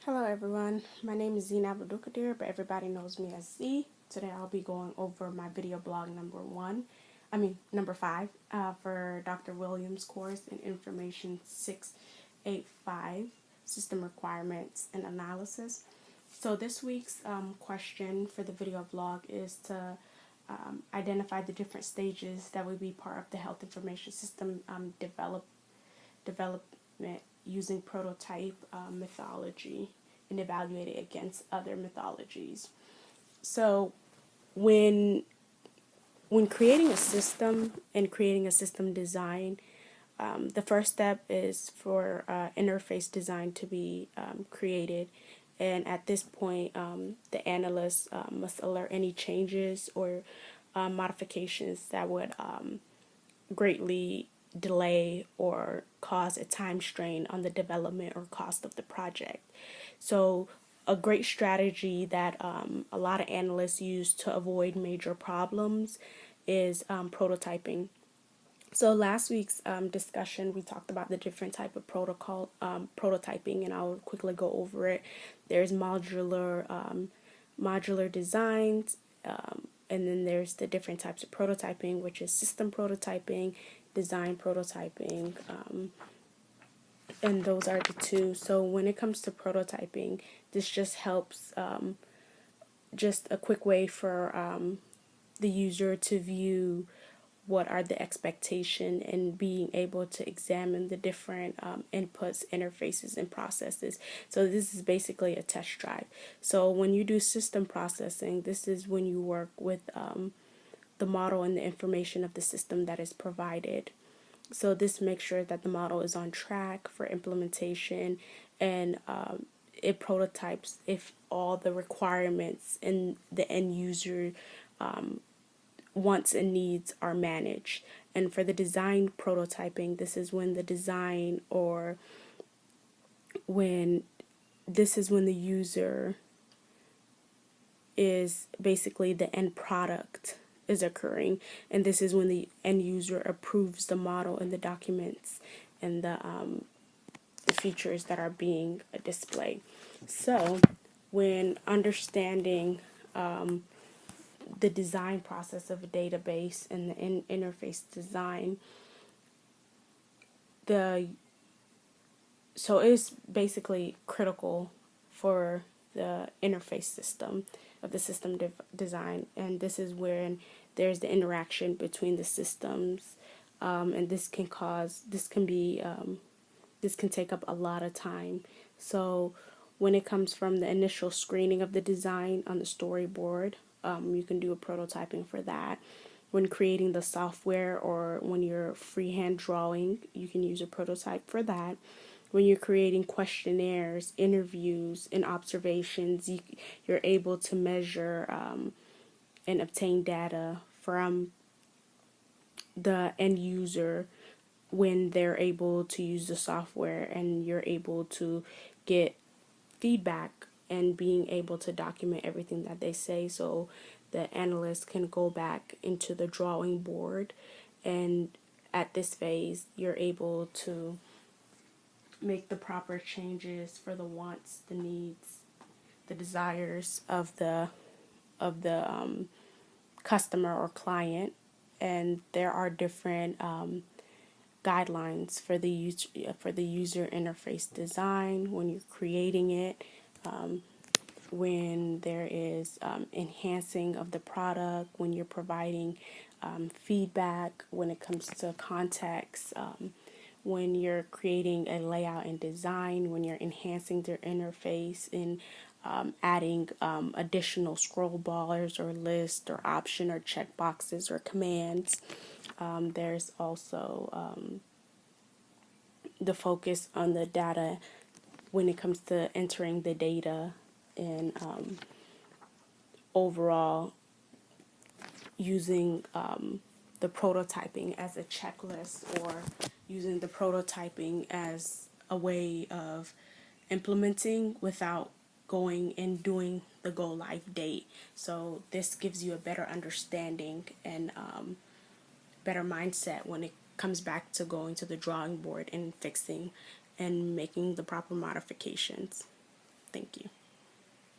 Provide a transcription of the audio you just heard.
Hello everyone, my name is Zina Abdulkadir, but everybody knows me as Z. Today I'll be going over my video blog number 5, for Dr. Williams' course in Information 685, System Requirements and Analysis. So this week's question for the video blog is to identify the different stages that would be part of the health information system development using prototype methodology and evaluate it against other methodologies. So when creating a system and creating a system design, the first step is for interface design to be created. And at this point, the analyst must alert any changes or modifications that would greatly delay or cause a time strain on the development or cost of the project. So a great strategy that a lot of analysts use to avoid major problems is prototyping. So last week's discussion, we talked about the different type of prototyping, and I'll quickly go over it. There's modular designs, and then there's the different types of prototyping, which is system prototyping, design prototyping, and those are the two. So when it comes to prototyping, this just helps, just a quick way for the user to view what are the expectation and being able to examine the different inputs, interfaces, and processes. So this is basically a test drive. So when you do system processing, this is when you work with the model and the information of the system that is provided. So this makes sure that the model is on track for implementation, and it prototypes if all the requirements in the end user wants and needs are managed. And for the design prototyping, this is when the design or when the user is basically the end product is occurring, and this is when the end user approves the model and the documents and the features that are being displayed. So when understanding the design process of a database and the interface design, so it's basically critical for the interface system of the system design, and this is where there's the interaction between the systems, and this can take up a lot of time. So when it comes from the initial screening of the design on the storyboard, you can do a prototyping for that. When creating the software or when you're freehand drawing, you can use a prototype for that. When you're creating questionnaires, interviews, and observations, you're able to measure and obtain data from the end user when they're able to use the software, and you're able to get feedback and being able to document everything that they say, so the analyst can go back into the drawing board, and at this phase you're able to make the proper changes for the wants, the needs, the desires of the customer or client. And there are different guidelines for the user interface design when you're creating it, when there is enhancing of the product, when you're providing feedback when it comes to context, when you're creating a layout and design, when you're enhancing their interface and adding additional scroll bars or lists or option or check boxes or commands. There's also the focus on the data when it comes to entering the data, and overall using the prototyping as a checklist, or using the prototyping as a way of implementing without going and doing the go live date. So this gives you a better understanding and better mindset when it comes back to going to the drawing board and fixing and making the proper modifications. Thank you.